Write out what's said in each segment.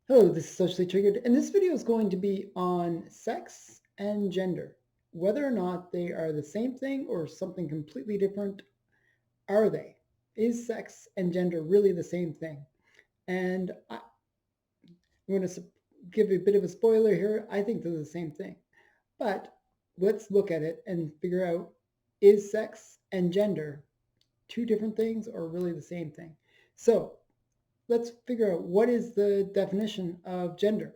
Hello, this is Socially Triggered, and this video is going to be on sex and gender. Whether or not they are the same thing or something completely different, are they? Is sex and gender really the same thing? And I'm going to give a bit of a spoiler here. I think they're the same thing. But let's look at it and figure out, is sex and gender two different things or really the same thing? So let's figure out, what is the definition of gender?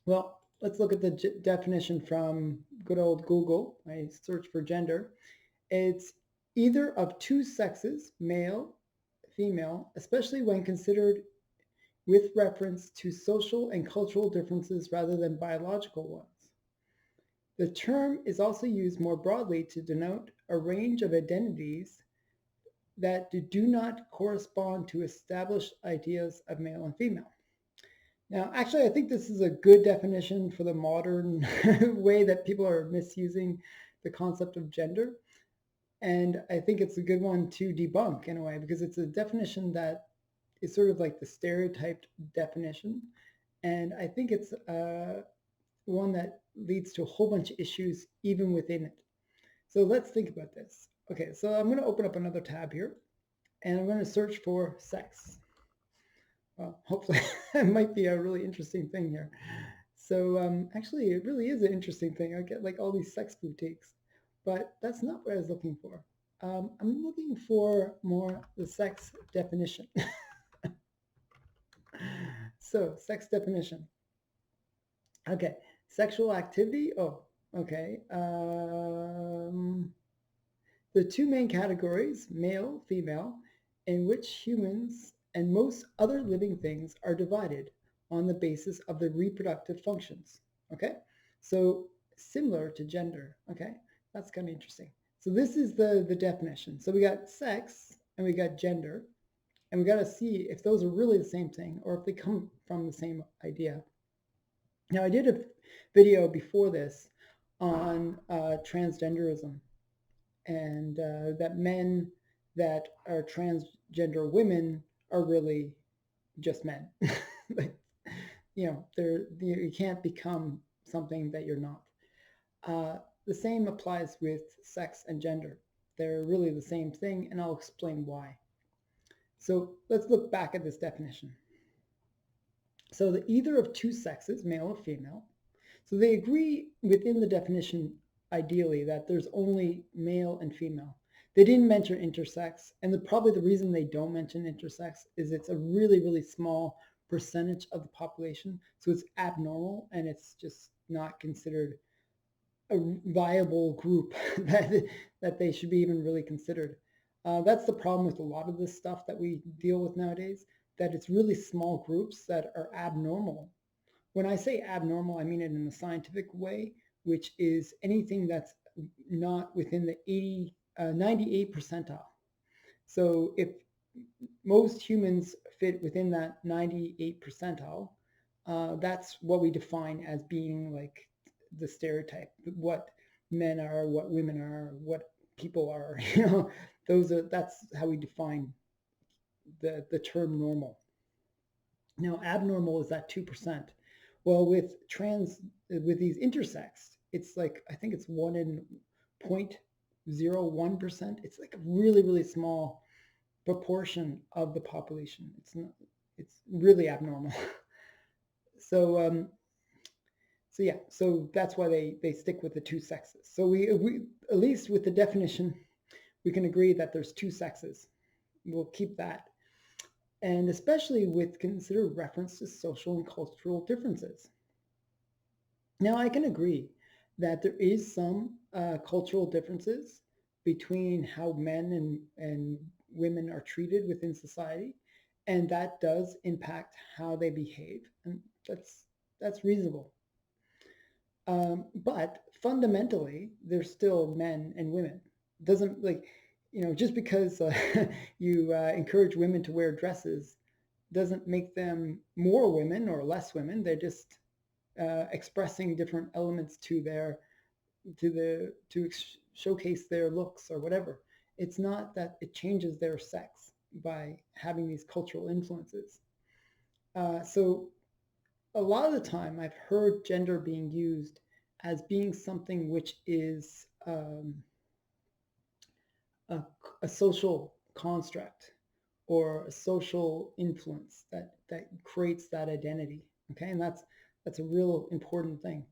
Well, let's look at the definition from good old Google. I search for gender. It's either of two sexes, male, female, especially when considered with reference to social and cultural differences rather than biological ones. The term is also used more broadly to denote a range of identities that do not correspond to established ideas of male and female. Now, actually, I think this is a good definition for the modern way that people are misusing the concept of gender. And I think it's a good one to debunk in a way, because it's a definition that is sort of like the stereotyped definition. And I think it's one that leads to a whole bunch of issues even within it. So let's think about this. Okay, so I'm going to open up another tab here, and I'm going to search for sex. Well, hopefully it might be a really interesting thing here. So actually, it really is an interesting thing. I get like all these sex boutiques, but that's not what I was looking for. I'm looking for more the sex definition. So sex definition. Okay, sexual activity. Oh, okay. The two main categories, male, female, in which humans and most other living things are divided on the basis of the reproductive functions. Okay, so similar to gender. Okay, that's kind of interesting. So this is the definition. So we got sex and we got gender, and we got to see if those are really the same thing or if they come from the same idea. Now, I did a video before this on transgenderism, and that men that are transgender women are really just men. Like, you can't become something that you're not. The same applies with sex and gender. They're really the same thing, and I'll explain why. So let's look back at this definition. So the either of two sexes, male or female. So they agree within the definition, ideally, that there's only male and female. They didn't mention intersex, and probably the reason they don't mention intersex is it's a really, really small percentage of the population. So it's abnormal, and it's just not considered a viable group that they should be even really considered. That's the problem with a lot of this stuff that we deal with nowadays, that it's really small groups that are abnormal. When I say abnormal, I mean it in a scientific way, which is anything that's not within the 98 percentile. So if most humans fit within that 98 percentile, that's what we define as being like the stereotype, what men are, what women are, what people are. That's how we define the term normal. Now, abnormal is that 2%. Well, with these intersex, it's like, I think it's 1 in 0.01%. It's like a really, really small proportion of the population. It's really abnormal. So so that's why they stick with the two sexes. So we at least with the definition, we can agree that there's two sexes. We'll keep that. And especially with considered reference to social and cultural differences. Now, I can agree that there is some cultural differences between how men and women are treated within society, and that does impact how they behave, and that's reasonable. But fundamentally, they're still men and women. Doesn't like, just because you encourage women to wear dresses doesn't make them more women or less women. They're just expressing different elements to showcase their looks or whatever. It's not that it changes their sex by having these cultural influences. So a lot of the time I've heard gender being used as being something which is a, a social construct or a social influence that creates that identity. Okay, and that's a real important thing.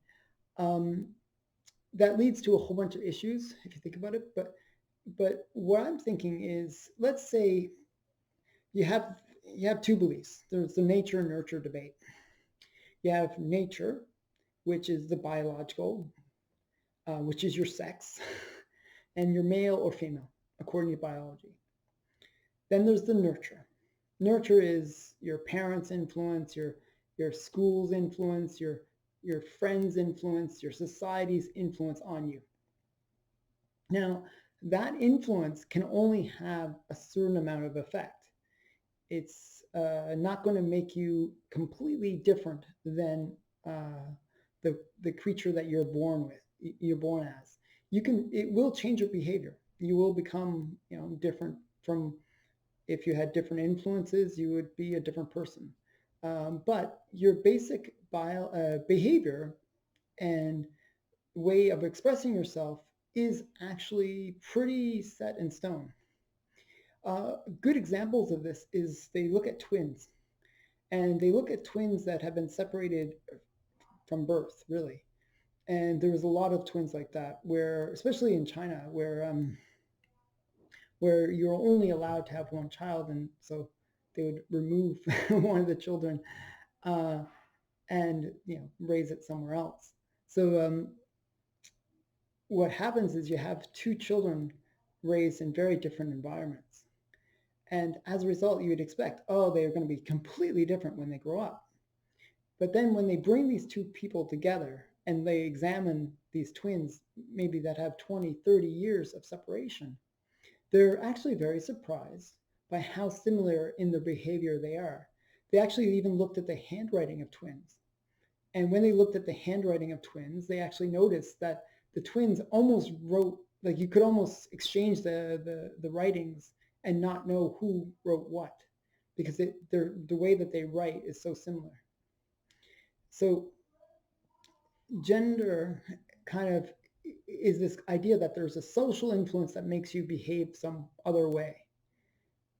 Um, that leads to a whole bunch of issues if you think about it. But what I'm thinking is, let's say you have you have two beliefs. There's the nature and nurture debate. You have nature, which is the biological, which is your sex, and you're male or female according to biology. Then there's the nurture. Nurture is your parents' influence, your school's influence, your friends' influence, your society's influence on you. Now, that influence can only have a certain amount of effect. It's not going to make you completely different than the creature that you're born with, you're born as. It will change your behavior. You will become, different from, if you had different influences, you would be a different person. But your basic behavior and way of expressing yourself is actually pretty set in stone. Good examples of this is they look at twins, and they look at twins that have been separated from birth, really. And there was a lot of twins like that, where, especially in China, where you're only allowed to have one child, and so they would remove one of the children uh, and raise it somewhere else. So what happens is you have two children raised in very different environments, and as a result, you would expect, oh, they are going to be completely different when they grow up. But then when they bring these two people together and they examine these twins, maybe that have 20, 30 years of separation, they're actually very surprised by how similar in their behavior they are. They actually even looked at the handwriting of twins. And when they looked at the handwriting of twins, they actually noticed that the twins almost wrote, like you could almost exchange the writings and not know who wrote what, because the way that they write is so similar. So gender kind of is this idea that there's a social influence that makes you behave some other way.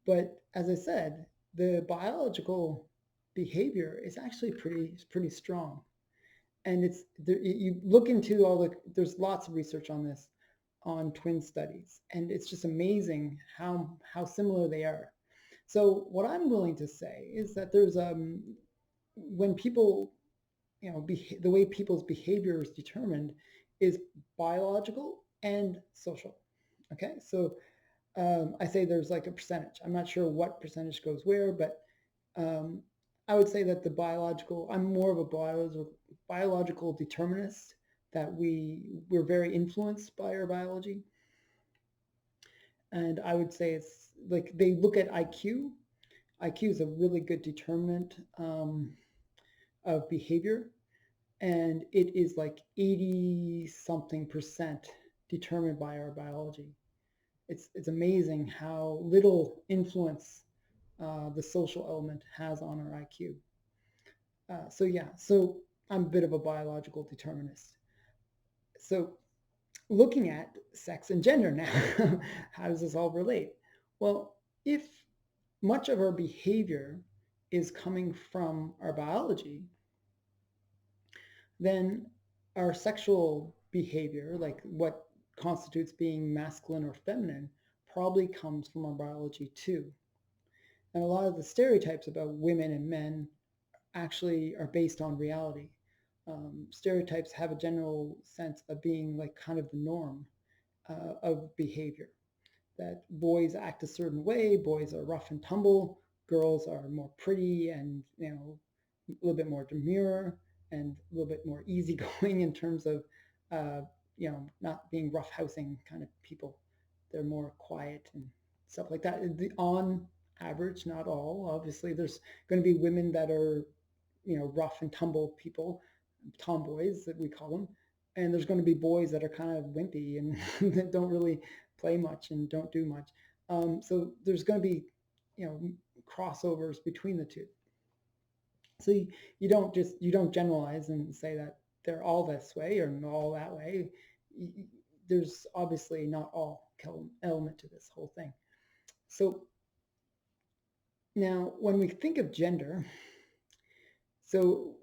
But as I said, the biological behavior is actually pretty strong. And it's there, you look into there's lots of research on this, on twin studies, and it's just amazing how similar they are. So what I'm willing to say is that there's when people, the way people's behavior is determined is biological and social. Okay, so I say there's like a percentage. I'm not sure what percentage goes where, but um, I would say that I'm more of a biological determinist, that we're very influenced by our biology. And I would say it's like they look at IQ. IQ is a really good determinant of behavior, and it is like 80 something percent determined by our biology. It's amazing how little influence the social element has on our IQ. So yeah, so I'm a bit of a biological determinist. So looking at sex and gender now, how does this all relate? Well, if much of our behavior is coming from our biology, then our sexual behavior, like what constitutes being masculine or feminine, probably comes from our biology too. And a lot of the stereotypes about women and men actually are based on reality. Stereotypes have a general sense of being like kind of the norm of behavior. That boys act a certain way, boys are rough and tumble, girls are more pretty and a little bit more demure and a little bit more easygoing in terms of not being roughhousing kind of people. They're more quiet and stuff like that. On average, not all. Obviously, there's going to be women that are rough and tumble people, tomboys that we call them, and there's going to be boys that are kind of wimpy and that don't really play much and don't do much. So there's going to be crossovers between the two. So you don't generalize and say that they're all this way or all that way. There's obviously not all element to this whole thing. So now when we think of gender, so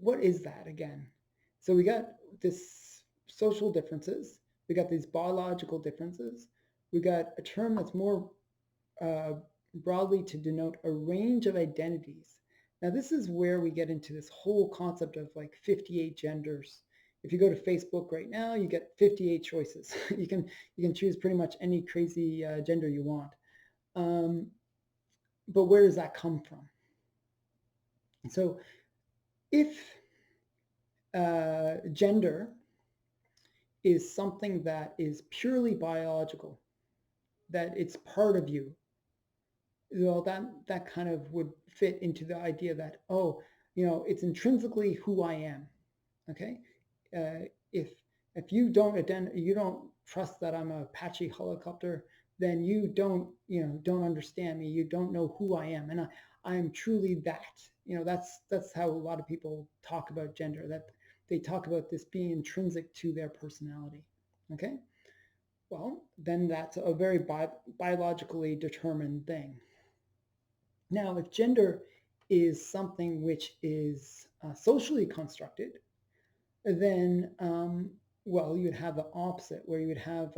what is that again? So we got this social differences, we got these biological differences, we got a term that's more uh, broadly to denote a range of identities. Now, this is where we get into this whole concept of like 58 genders. If you go to Facebook right now, you get 58 choices. You can choose pretty much any crazy gender you want. Um, but where does that come from? So, if gender is something that is purely biological, that it's part of you, well, that kind of would fit into the idea that, oh, it's intrinsically who I am. Okay, uh, if you don't trust that I'm a Apache helicopter, then you don't understand me. You don't know who I am, and I am truly that. That's how a lot of people talk about gender. That they talk about this being intrinsic to their personality. Okay, well, then that's a very biologically determined thing. Now, if gender is something which is socially constructed, then, well, you'd have the opposite, where you would have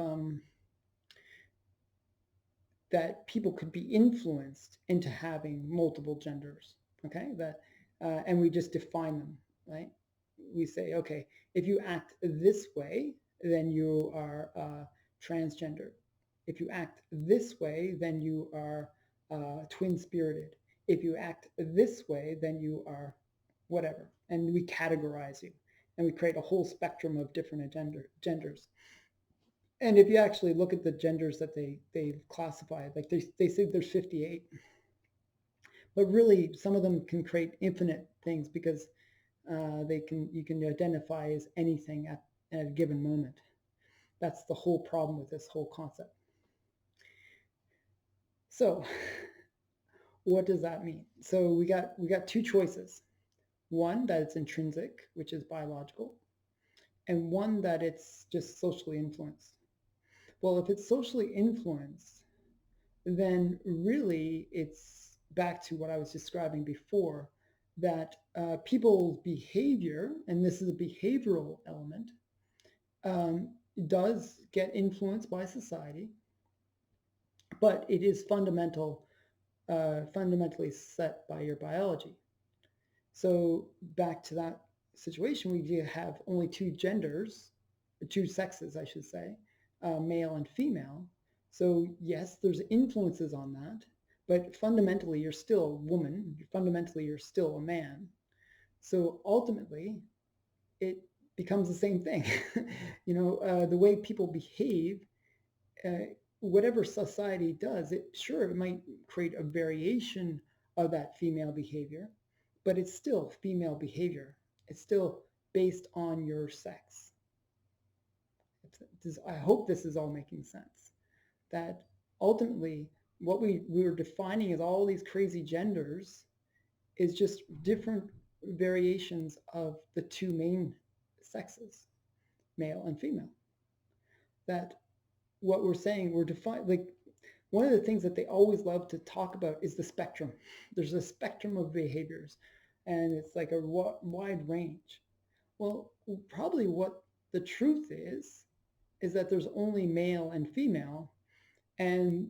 that people could be influenced into having multiple genders, okay? And we just define them, right? We say, okay, if you act this way, then you are transgender. If you act this way, then you are twin-spirited. If you act this way, then you are whatever. And we categorize you. And we create a whole spectrum of different genders. And if you actually look at the genders that they classify, like they say there's 58, but really some of them can create infinite things because you can identify as anything at a given moment. That's the whole problem with this whole concept. So what does that mean? So we got two choices. One that it's intrinsic, which is biological, and one that it's just socially influenced. Well, if it's socially influenced, then really it's back to what I was describing before, that people's behavior, and this is a behavioral element, um, does get influenced by society, but it is fundamentally set by your biology. So back to that situation, we have only two genders, two sexes, I should say, male and female. So yes, there's influences on that, but fundamentally you're still a woman. Fundamentally you're still a man. So ultimately, it becomes the same thing. The way people behave, uh, whatever society does, it might create a variation of that female behavior, but it's still female behavior. It's still based on your sex. I hope this is all making sense. That ultimately, what we were defining as all these crazy genders is just different variations of the two main sexes, male and female. That what we're saying, we're defining, like, one of the things that they always love to talk about is the spectrum. There's a spectrum of behaviors, and it's like a wide range. Well, probably what the truth is that there's only male and female, and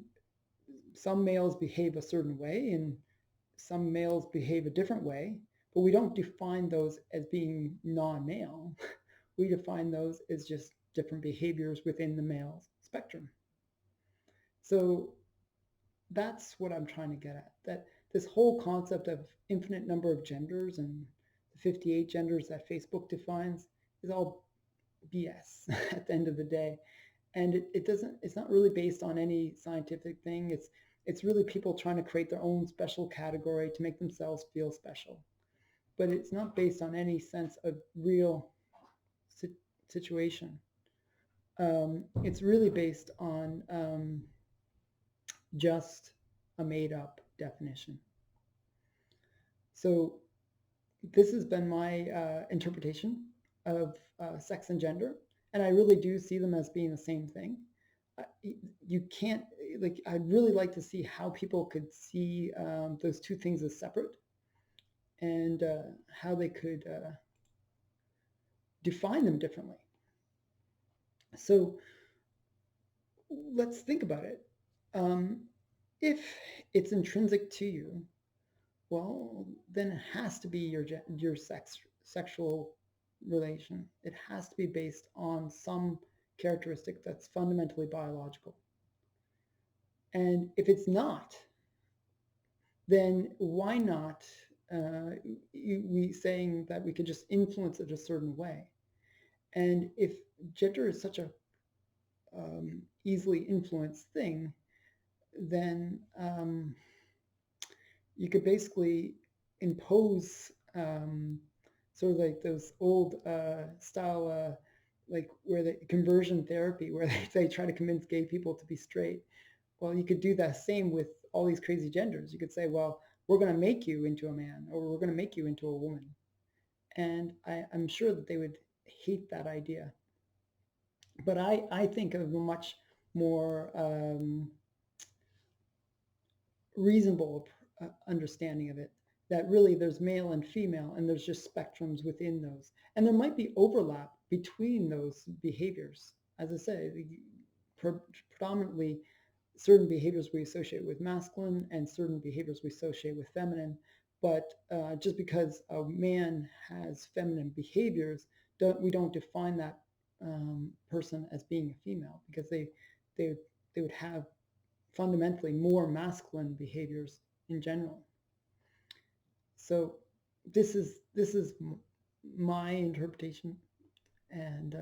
some males behave a certain way and some males behave a different way, but we don't define those as being non-male. We define those as just different behaviors within the male spectrum. So that's what I'm trying to get at. That this whole concept of infinite number of genders and the 58 genders that Facebook defines is all BS at the end of the day. And it's not really based on any scientific thing. It's really people trying to create their own special category to make themselves feel special. But it's not based on any sense of real situation. It's really based on just a made up definition. So this has been my interpretation of sex and gender, and I really do see them as being the same thing. You can't, like, I'd really like to see how people could see those two things as separate, and how they could define them differently. So let's think about it. Um, if it's intrinsic to you, well, then it has to be your sexual relation. It has to be based on some characteristic that's fundamentally biological. And if it's not, then why not we saying that we could just influence it a certain way? And if gender is such a easily influenced thing, then you could basically impose sort of like those old style, like where the conversion therapy, where they try to convince gay people to be straight. Well, you could do the same with all these crazy genders. You could say, well, we're going to make you into a man, or we're going to make you into a woman. And I'm sure that they would hate that idea. But I think of a much more reasonable understanding of it, that really there's male and female, and there's just spectrums within those, and there might be overlap between those behaviors. As I say, predominantly certain behaviors we associate with masculine and certain behaviors we associate with feminine, but just because a man has feminine behaviors, we don't define that person as being a female, because they they would have fundamentally more masculine behaviors in general. So this is my interpretation, and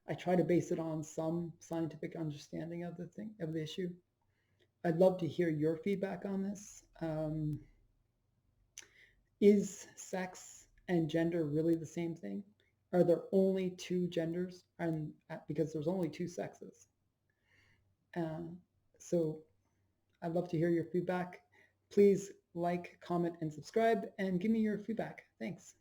I try to base it on some scientific understanding of the issue. I'd love to hear your feedback on this. Is sex and gender really the same thing? Are there only two genders? And because there's only two sexes. Uh, so I'd love to hear your feedback. Please like, comment, and subscribe, and give me your feedback. Thanks.